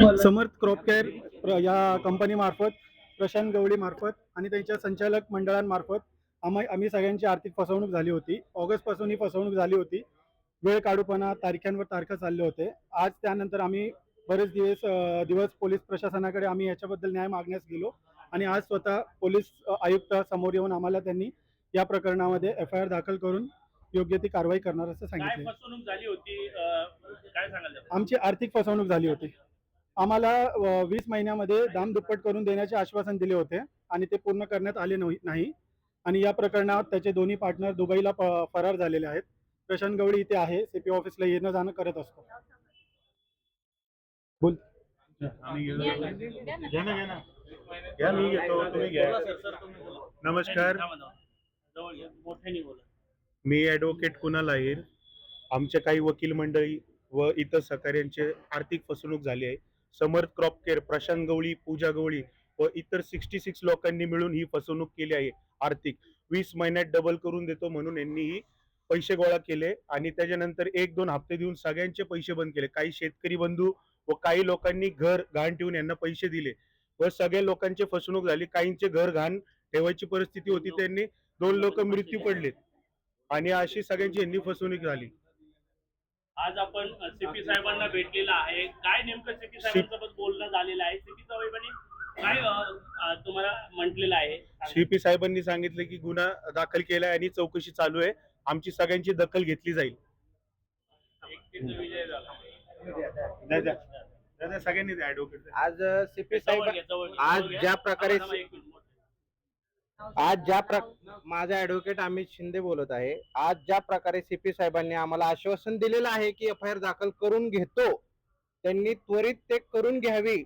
समर्थ crop care या कंपनीमार्फत प्रशांत गवळी मार्फत आणि त्यांच्या संचालक मंडळांमार्फत आम्ही सगळ्यांची आर्थिक फसवणूक झाली होती. ऑगस्टपासून ही फसवणूक झाली होती. वेळ काढूपणा, तारखांवर तारखा चालले होते. आज त्यानंतर आम्ही बरेच दिवस पोलीस प्रशासनाकडे आम्ही याच्याबद्दल न्याय मागण्यास गेलो आणि आज स्वतः पोलीस आयुक्त समोर येऊन आम्हाला त्यांनी या प्रकरणामध्ये FIR दाखल करून योग्य ती कारवाई करणार असं सांगितले. फसवणूक झाली होती काय सांगाल? आमची आर्थिक फसवणूक झाली होती. आम्हाला 20 महिन्यामध्ये दाम दुप्पट करून देण्याचे आश्वासन दिले होते आणि ते पूर्ण करण्यात आले नाही. आणि या प्रकरणात त्याचे दोन्ही पार्टनर दुबईला फरार झालेले आहेत. प्रशांत गवळी इथे आहे, CP ऑफिसला येणं जाणं करत असतो. बोल. नमस्कार, मी ॲडव्होकेट कुणाल अहिर. आमच्या काही वकील मंडळी व इतर सहकाऱ्यांचे आर्थिक फसवणूक झाली आहे. समर्थ क्रॉप केअर, प्रशांत गवळी, पूजा गवळी व इतर 66 लोकांनी मिळून ही फसवणूक केली आहे. आर्थिक 20 महिन्यात डबल करून देतो म्हणून यांनी ही पैसे गोळा केले आणि त्याच्यानंतर 1-2 हप्ते देऊन सगळ्यांचे पैसे बंद केले. काही शेतकरी बंधू व काही लोकांनी घर गहाण ठेवून यांना पैसे दिले व सगळ्या लोकांची फसवणूक झाली. काहींचे घर गहाण ठेवायची परिस्थिती होती, त्यांनी 2 लोक मृत्यू पडलेत आणि अशी सगळ्यांची यांनी फसवणूक झाली. आज आपण CP साहेबांना भेटलेला आहे. काय नेमकं CP साहेबांसोबत बोलणं झालेलं आहे? CP साहेबांनी काय तुम्हाला म्हटलेलं आहे? CP साहेबांनी सांगितलं की गुन्हा दाखल केलाय आणि चौकशी चालू आहे. आमची सगळ्यांची दखल घेतली जाईल. सगळ्यांनी ऍडव्होकेट आज CP साहेब माझा ऍडव्होकेट अमित शिंदे बोलत आहे. आज ज्या प्रकारे CP साहेबांनी आम्हाला आश्वासन दिलेलं आहे की FIR दाखल करून घेतो, त्यांनी त्वरित ते करून घ्यावी.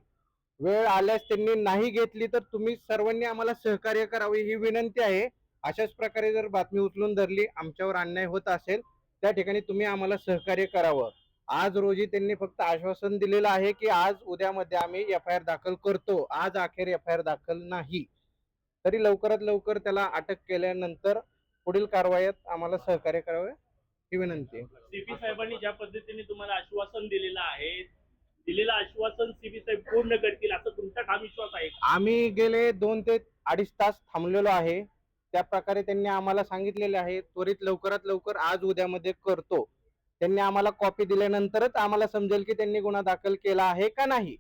वेळ आल्यास त्यांनी नाही घेतली तर तुम्ही सर्वांनी आम्हाला सहकार्य करावे ही विनंती आहे. अशाच प्रकारे जर बातमी उचलून धरली, आमच्यावर अन्याय होत असेल, त्या ठिकाणी तुम्ही आम्हाला सहकार्य करावं. आज रोजी त्यांनी फक्त आश्वासन दिलेलं आहे की आज उद्यामध्ये आम्ही FIR दाखल करतो. आज अखेर FIR दाखल नाही. तरी लवकरात लवकर त्याला अटक केल्यानंतर पुढील कारवाईत आम्हाला सहकार्य करावे ही विनंती आहे. CP साहेबांनी ज्या पद्धतीने तुम्हाला आश्वासन दिलेलं आहे, दिलेलं आश्वासन CP साहेब पूर्ण करतील असं तुमचा ठाम विश्वास आहे? आम्ही गेले 2 ते 2.5 तास थांबलेलो आहे. त्या प्रकारे त्यांनी आम्हाला सांगितलेले आहे त्वरित लवकरात लवकर आज उद्यामध्ये करतो. त्यांनी आम्हाला कॉपी दिल्यानंतरच आम्हाला समजेल की त्यांनी गुन्हा दाखल केला आहे का नाही.